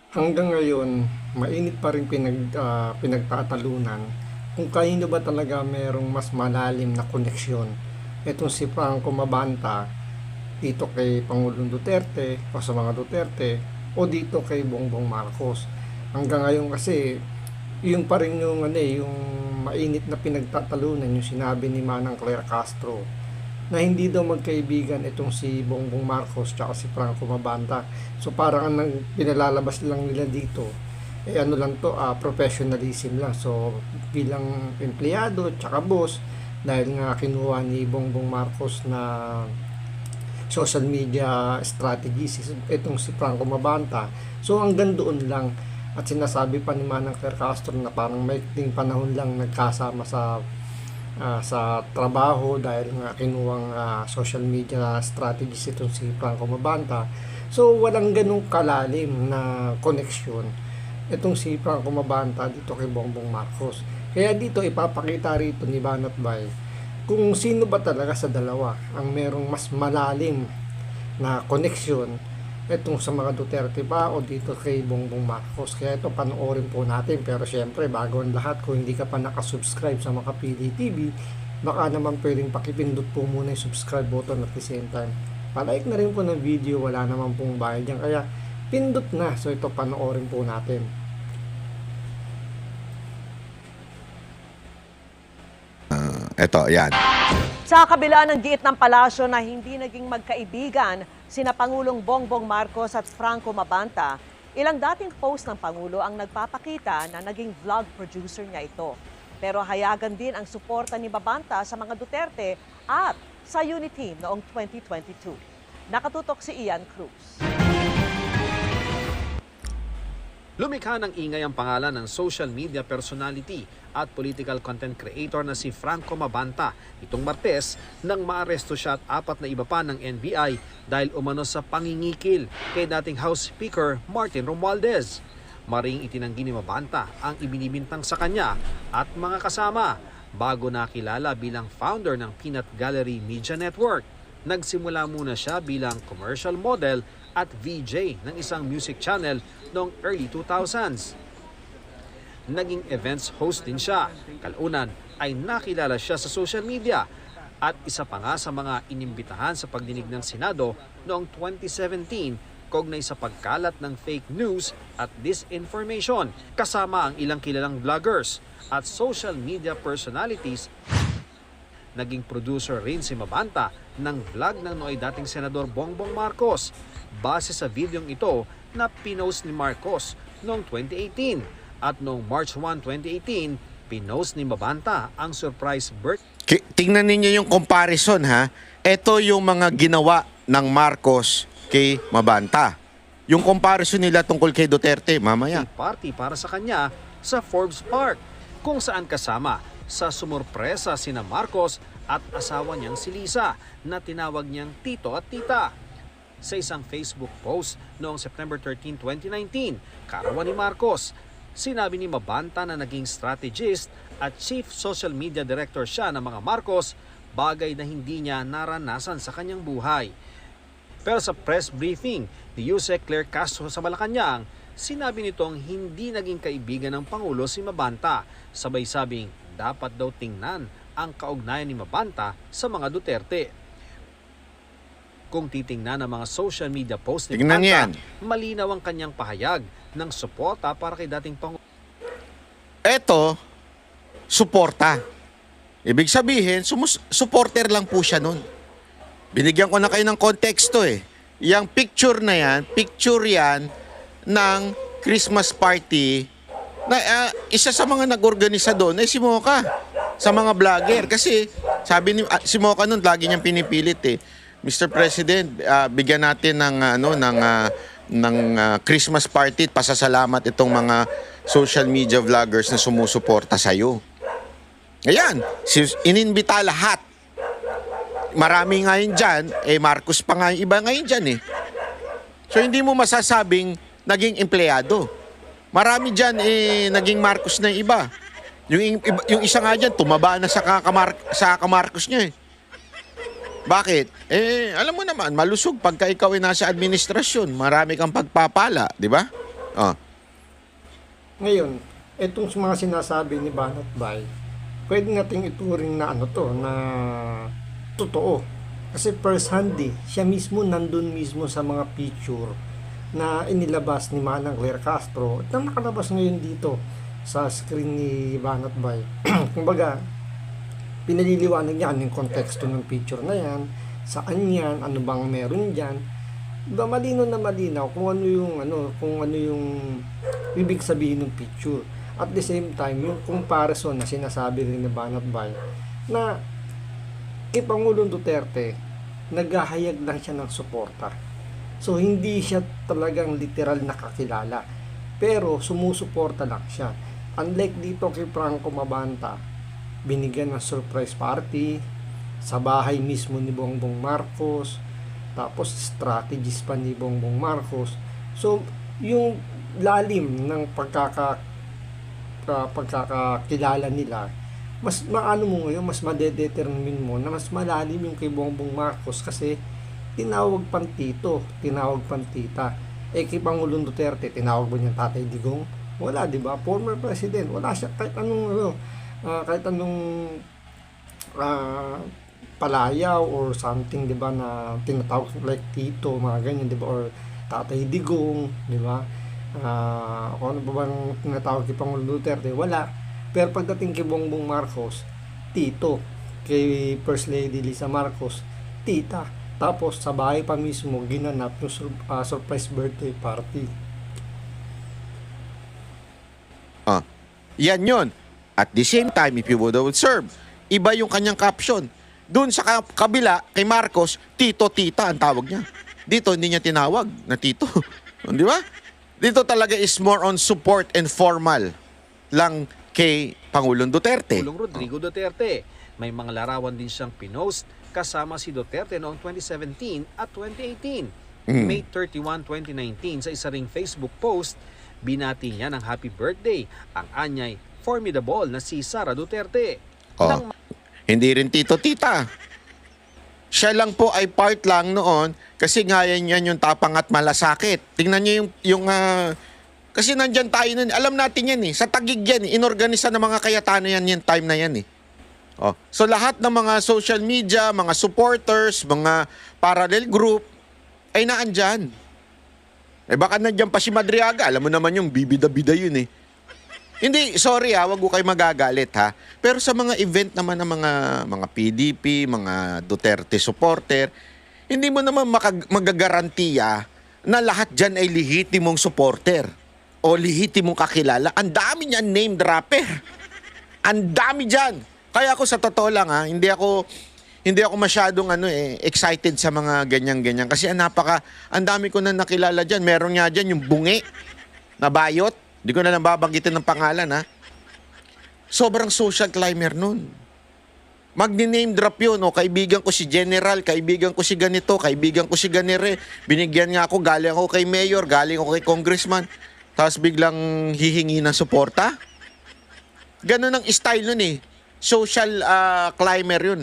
Hanggang ngayon, mainit pa rin pinagtatalunan kung kanino ba talaga merong mas malalim na koneksyon. Itong si Franco Mabanta dito kay Pangulong Duterte o sa mga Duterte o dito kay Bongbong Marcos. Hanggang ngayon kasi yung pa rin yung yung mainit na pinagtatalunan yung sinabi ni Manang Claire Castro na hindi daw magkaibigan itong si Bongbong Marcos at si Franco Mabanta. So parang ang pinalalabas lang nila dito ano lang to, professionalism lang. So bilang empleyado at boss, dahil nga kinuha ni Bongbong Marcos na social media strategies itong si Franco Mabanta. So hanggang doon lang, at sinasabi pa ni Manang Claire Castro na parang may panahon lang nagkasama sa trabaho dahil nga kinuwang social media strategies itong si Franco Mabanta. So walang ganung kalalim na koneksyon itong si Franco Mabanta dito kay Bongbong Marcos. Kaya dito ipapakita rito ni Banat Bay kung sino ba talaga sa dalawa ang merong mas malalim na koneksyon, itong sa mga Duterte ba o dito kay Bongbong Marcos. Kaya ito panoorin po natin, pero syempre bago ang lahat, kung hindi ka pa nakasubscribe sa Makapili TV, baka naman pwedeng pakipindot po muna yung subscribe button at the same time palike na rin po ng video, wala naman pong bayad yan, kaya pindot na. So ito panoorin po natin. Eto, yan. Sa kabila ng giit ng palasyo na hindi naging magkaibigan sina Pangulong Bongbong Marcos at Franco Mabanta, ilang dating post ng Pangulo ang nagpapakita na naging vlog producer niya ito. Pero hayagan din ang suporta ni Mabanta sa mga Duterte at sa Unity noong 2022. Nakatutok si Ian Cruz. Lumikha ng ingay ang pangalan ng social media personality at political content creator na si Franco Mabanta itong Martes nang maaresto siya at 4 na iba pa ng NBI dahil umano sa pangingikil kay dating House Speaker Martin Romualdez. Maring itinanggi ni Mabanta ang ibinibintang sa kanya at mga kasama bago nakilala bilang founder ng Peanut Gallery Media Network. Nagsimula muna siya bilang commercial model at VJ ng isang music channel noong early 2000s. Naging events host din siya. Kalunan ay nakilala siya sa social media at isa pa nga sa mga inimbitahan sa pagdinig ng Senado noong 2017 kaugnay sa pagkalat ng fake news at disinformation kasama ang ilang kilalang vloggers at social media personalities. Naging producer rin si Mabanta ng vlog ng nooy dating Senador Bongbong Marcos base sa videong ito na pinost ni Marcos noong 2018 at noong March 1, 2018, pinost ni Mabanta ang surprise birthday. Tingnan ninyo yung comparison, ha. Ito yung mga ginawa ng Marcos kay Mabanta. Yung comparison nila tungkol kay Duterte, mamaya. Party para sa kanya sa Forbes Park kung saan kasama sa sumurpresa sina Marcos at asawa niyang si Lisa na tinawag niyang tito at tita. Sa isang Facebook post noong September 13, 2019, karawan ni Marcos, sinabi ni Mabanta na naging strategist at chief social media director siya ng mga Marcos, bagay na hindi niya naranasan sa kanyang buhay. Pero sa press briefing ni Yusek Claire Castro sa Malacanang, sinabi nitong hindi naging kaibigan ng Pangulo si Mabanta, sabay sabing dapat daw tingnan ang kaugnayan ni Mabanta sa mga Duterte. Kung titingnan ang mga social media post ni Mabanta, malinaw ang kanyang pahayag ng suporta para kay dating Pangulo. Eto, suporta. Ibig sabihin, supporter lang po siya nun. Binigyan ko na kayo ng konteksto eh. Yang picture na yan, picture yan ng Christmas party na isa sa mga nag-organisa doon ay si Mocha sa mga vlogger. Kasi sabi ni si Mocha noon, lagi niyang pinipilit eh. Mr. President, bigyan natin ng Christmas party at pasasalamat itong mga social media vloggers na sumusuporta sa iyo. Ayan, ininbita lahat. Marami ngayon dyan, Marcos pa nga yung iba ngayon dyan eh. So hindi mo masasabing naging empleyado. Marami dyan naging Marcos na yung iba. Yung isa nga dyan, tumaba na sa kamarcos niya eh. Bakit? Alam mo naman, malusog pagka ikaw ay nasa administrasyon. Marami kang pagpapala, di ba? Oh. Ngayon, itong mga sinasabi ni Banat Bay, pwede nating ituring na na totoo. Kasi first hand siya mismo nandun mismo sa mga picture na inilabas ni Manang Claire Castro at na nakalabas ngayon dito sa screen ni Banat Bay. Kumbaga, pinaliliwanag niya yung konteksto ng picture na yan, saan yan, ano bang meron dyan. Diba, malinaw na malinaw kung ano yung ibig sabihin ng picture. At the same time, yung comparison na sinasabi rin ni Banat Bay na kay Pangulong Duterte, naghahayag lang siya ng suporta. So, hindi siya talagang literal nakakilala. Pero, sumusuporta lang siya. Unlike dito kay Franco Mabanta, binigyan ng surprise party sa bahay mismo ni Bongbong Marcos, tapos strategies pa ni Bongbong Marcos. So, yung lalim ng pagkakakilala nila, mas maano mo ngayon, mas madedetermine mo na mas malalim yung kay Bongbong Marcos kasi tinawag pang tito, tinawag pang tita. Kay Pangulong Duterte, tinawag ba niyang Tatay Digong? Wala, di ba? Former president, wala siya kahit anong palayaw or something, di ba, na tinatawag like tito, mga ganyan, di ba, or Tatay Digong, di ba? Kung ano ba bang tinatawag kay Pangulong Duterte, wala. Pero pagdating kay Bongbong Marcos, tito. Kay First Lady Lisa Marcos, tita. Tapos sa bahay pa mismo ginanap yung surprise birthday party. Yan yun. At the same time, if you would observe, iba yung kanyang caption. Doon sa kabila, kay Marcos, tito, tita ang tawag niya. Dito, hindi niya tinawag na tito. Di ba? Dito talaga is more on support and formal lang kay Pangulong Duterte. Pangulong Rodrigo Duterte. May mga larawan din siyang pinost kasama si Duterte noong 2017 at 2018. May 31, 2019, sa isa ring Facebook post, binati niya ng happy birthday ang anyay formidable na si Sara Duterte. Hindi rin tito-tita. Siya lang po ay part lang noon kasi nga yan yung tapang at malasakit. Tingnan niyo kasi nandyan tayo nun. Alam natin yan Sa Taguig yan Inorganisa ng mga Cayetano yan time na yan So lahat ng mga social media, mga supporters, mga parallel group ay naandyan. Baka nandyan pa si Madriaga. Alam mo naman yung bibida-bida yun Hindi, sorry wag ko kayo magagalit Pero sa mga event naman ng mga PDP, mga Duterte supporter, hindi mo naman magagarantiya na lahat dyan ay lehitimong supporter o lehitimong kakilala. Ang dami niyan name dropper. Ang dami dyan. Kaya ako sa totoo lang hindi ako masyadong excited sa mga ganyan-ganyan kasi ang dami ko na nakilala dyan. Meron nga dyan yung bungi na bayot. Hindi ko na lang babanggitin ng pangalan Sobrang social climber nun. Magni-name drop yun. Kaibigan ko si General, kaibigan ko si ganito, kaibigan ko si ganire. Binigyan nga ako, galing ako kay Mayor, galing ako kay Congressman. Tapos biglang hihingi ng suporta. Ganun ang style nun Social climber yun.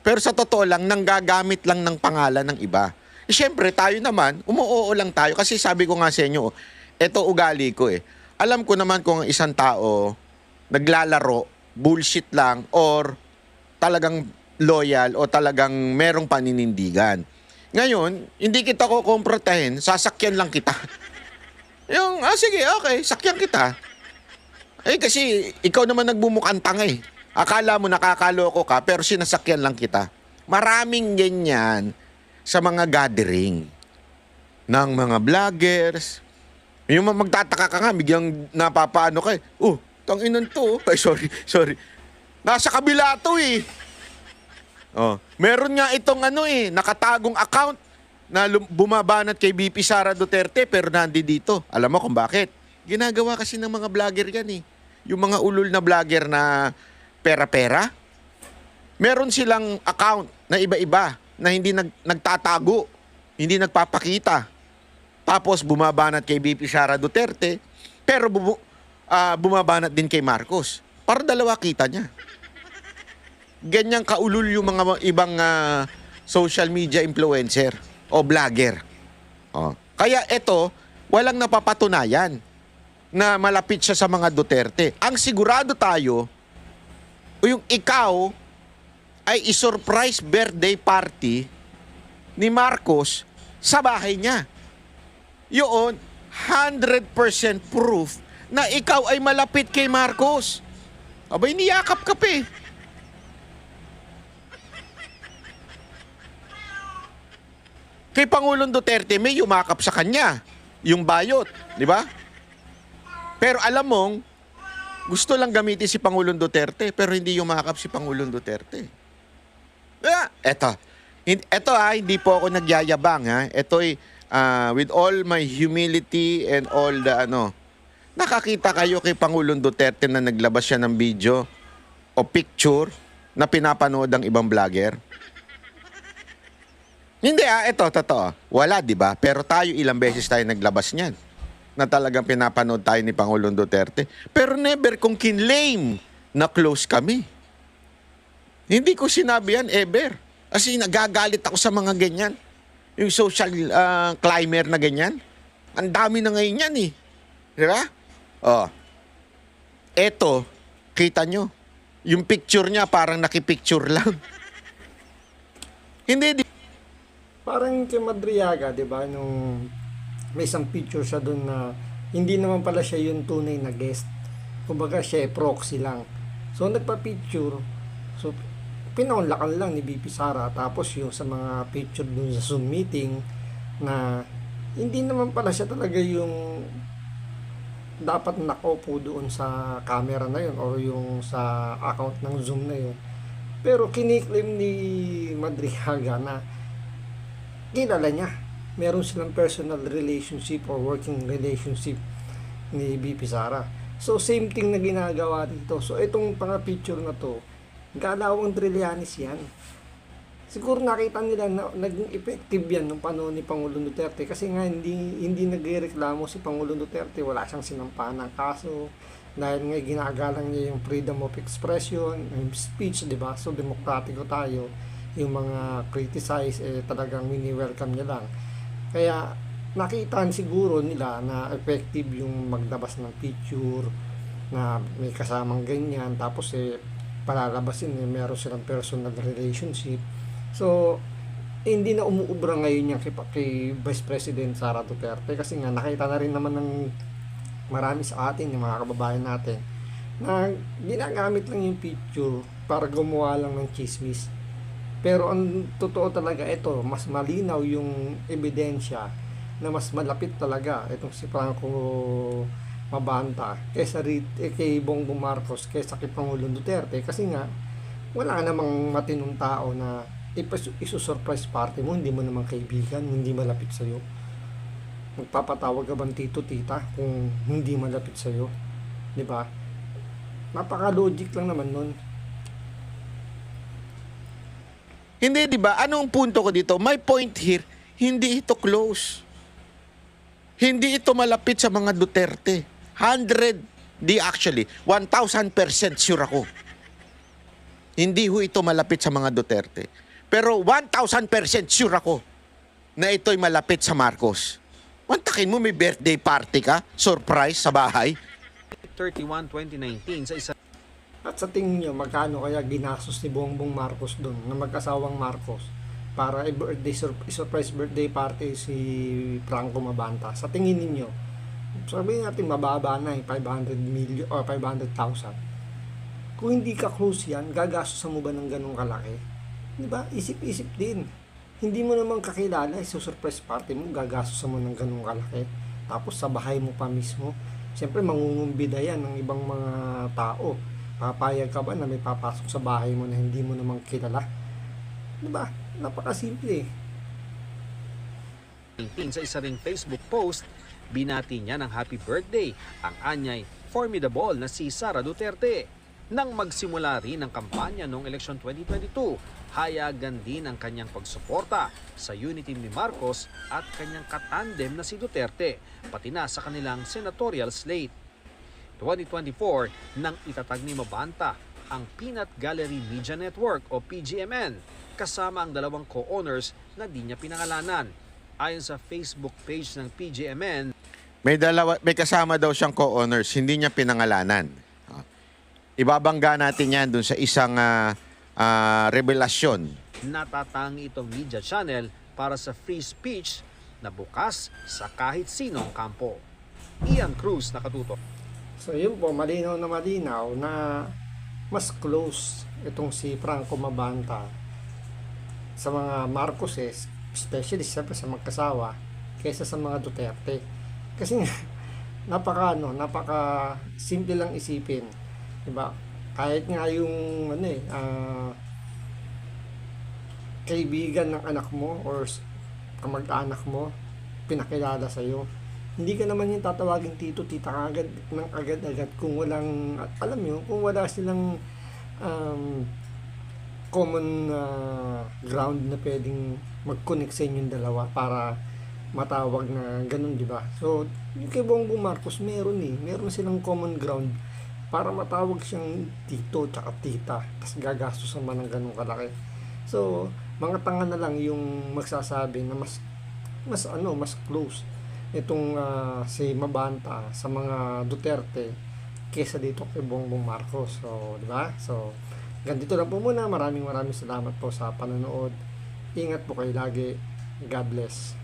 Pero sa totoo lang, nanggagamit lang ng pangalan ng iba. Siyempre, tayo naman, umuoo lang tayo. Kasi sabi ko nga sa inyo, eto ugali ko Alam ko naman kung isang tao naglalaro, bullshit lang, or talagang loyal o talagang merong paninindigan. Ngayon, hindi kita ko komprotahin, sasakyan lang kita. Sige, okay, sakyan kita. Kasi ikaw naman nagbumukhang tanga Akala mo nakakaloko ka, pero sinasakyan lang kita. Maraming ganyan sa mga gathering ng mga vloggers. Yung magtataka ka nga, biglang napapaano ka tanginan to. Ay, sorry. Nasa kabila to Meron nga itong nakatagong account na bumabanat kay BP Sara Duterte pero nandito. Alam mo kung bakit? Ginagawa kasi ng mga vlogger yan Yung mga ulol na vlogger na pera-pera. Meron silang account na iba-iba na hindi nagtatago, hindi nagpapakita. Tapos bumabanat kay BP Sara Duterte, pero bumabanat din kay Marcos. Para dalawa kita niya. Ganyang kaulol yung mga ibang social media influencer o vlogger. Kaya ito, walang napapatunayan. na malapit siya sa mga Duterte. Ang sigurado tayo, o yung ikaw ay i-surprise birthday party ni Marcos sa bahay niya. Yun, 100% proof na ikaw ay malapit kay Marcos. Abay, niyakap ka pa eh. Kay Pangulong Duterte, may yumakap sa kanya. Yung bayot, di ba? Pero alam mong, gusto lang gamitin si Pangulong Duterte, pero hindi yumakap si Pangulong Duterte. Eto hindi po ako nagyayabang ha. Ito ay with all my humility and all the nakakita kayo kay Pangulong Duterte na naglabas siya ng video o picture na pinapanood ng ibang vlogger? Hindi ito totoo. Wala, di ba? Pero tayo ilang beses tayo naglabas niyan na talagang pinapanood tayo ni Pangulong Duterte. Pero never kong kinlame na close kami. Hindi ko sinabi yan ever. Kasi nagagalit ako sa mga ganyan. Yung social climber na ganyan. Ang dami na ngayon yan eh. Di ba? Eto, kita nyo. Yung picture niya parang nakipicture lang. Hindi, Parang kay Madriaga, di ba, nung may isang picture siya doon na hindi naman pala siya yung tunay na guest. Kumbaga siya proxy lang. So nagpa-picture. So pinaunlakan lang ni BP Sara. Tapos yung sa mga picture doon sa Zoom meeting na hindi naman pala siya talaga yung dapat nakaupo doon sa camera na yun or yung sa account ng Zoom na yun. Pero kiniklaim ni Madriaga na kilala niya. Meron silang personal relationship or working relationship ni BP Sara. So, same thing na ginagawa dito. So, itong picture na to, Galawang Trillanes yan. Siguro nakita nila na naging effective yan nung panahon ni Pangulong Duterte kasi nga hindi nagrereklamo si Pangulong Duterte. Wala siyang sinampahan ng kaso dahil nga ginagalang niya yung freedom of expression, yung speech, di ba? So, demokratiko tayo. Yung mga criticize talagang wini-welcome niya lang. Kaya nakita siguro nila na effective yung maglabas ng picture na may kasamang ganyan tapos palalabasin meron silang personal relationship. So hindi na umuubra ngayon yan kay Vice President Sara Duterte kasi nga nakita na rin naman ng marami sa atin, yung mga kababayan natin na ginagamit lang yung picture para gumawa lang ng chismis. Pero ang totoo talaga ito, mas malinaw yung ebidensya na mas malapit talaga itong si Franco Mabanta kaysa kay Bongbong Marcos kaysa kay Pangulong Duterte kasi nga wala namang matinong tao na isusurprise party mo, hindi mo naman kaibigan, hindi malapit sa'yo. Magpapatawag ka bang tito, tita kung hindi malapit sa'yo? Diba? Napaka-logic lang naman nun. Hindi, di ba? Anong punto ko dito? My point here, hindi ito close. Hindi ito malapit sa mga Duterte. 1,000% sure ako. Hindi ho ito malapit sa mga Duterte. Pero 1,000% sure ako na ito'y malapit sa Marcos. Mantakin mo, may birthday party ka? Surprise sa bahay? 31, 2019 sa isa At sa tingin nyo, magkano kaya ginastos ni Bongbong Marcos doon na mag-asawang Marcos para surprise birthday party si Franco Mabanta? Sa tingin ninyo, sabihin natin mababa na 500 million o 500,000. Kung hindi ka close yan, gagastos mo ba ng ganong kalaki? Diba? Isip-isip din. Hindi mo naman kakilala, surprise party mo, gagastos mo ng ganong kalaki. Tapos sa bahay mo pa mismo. Siyempre, mangungumbida yan ng ibang mga tao. Papayag ka ba na may papasok sa bahay mo na hindi mo naman kilala? Diba? Napakasimple. sa isa ring Facebook post, binati niya ng happy birthday ang anyay formidable na si Sara Duterte. Nang magsimula rin ang kampanya noong eleksyon 2022, hayagan din ang kanyang pagsuporta sa unity ni Marcos at kanyang katandem na si Duterte, pati na sa kanilang senatorial slate. 2024 nang itatag ni Mabanta ang Peanut Gallery Media Network o PGMN kasama ang dalawang co-owners na di niya pinangalanan. Ayon sa Facebook page ng PGMN, May kasama daw siyang co-owners, hindi niya pinangalanan. Ibabangga natin yan dun sa isang revelasyon. Natatangi itong media channel para sa free speech na bukas sa kahit sinong kampo. Ian Cruz, nakatutok. So yun po, malinaw na mas close itong si Franco Mabanta sa mga Marcoses, especially siyempre sa magkasawa, kaysa sa mga Duterte. Kasi napaka simple lang isipin, 'di ba? Kahit nga yung kaibigan ng anak mo or kamag-anak mo pinakilala sa iyo, hindi ka naman yung tatawagin tito, tita agad ng agad-agad kung walang, alam mo, kung wala silang common ground na pwedeng mag-connect sa inyong dalawa para matawag na ganun, di ba? So, yung kay Bongbong Marcos, meron silang common ground para matawag siyang tito tsaka tita, tapos gagastos naman ng ganun kalaki. So, mga tanga na lang yung magsasabi na mas close itong si Mabanta sa mga Duterte kesa dito kay Bongbong Marcos. So, di ba? So, ganito lang po muna. Maraming salamat po sa panonood. Ingat po kayo lagi. God bless.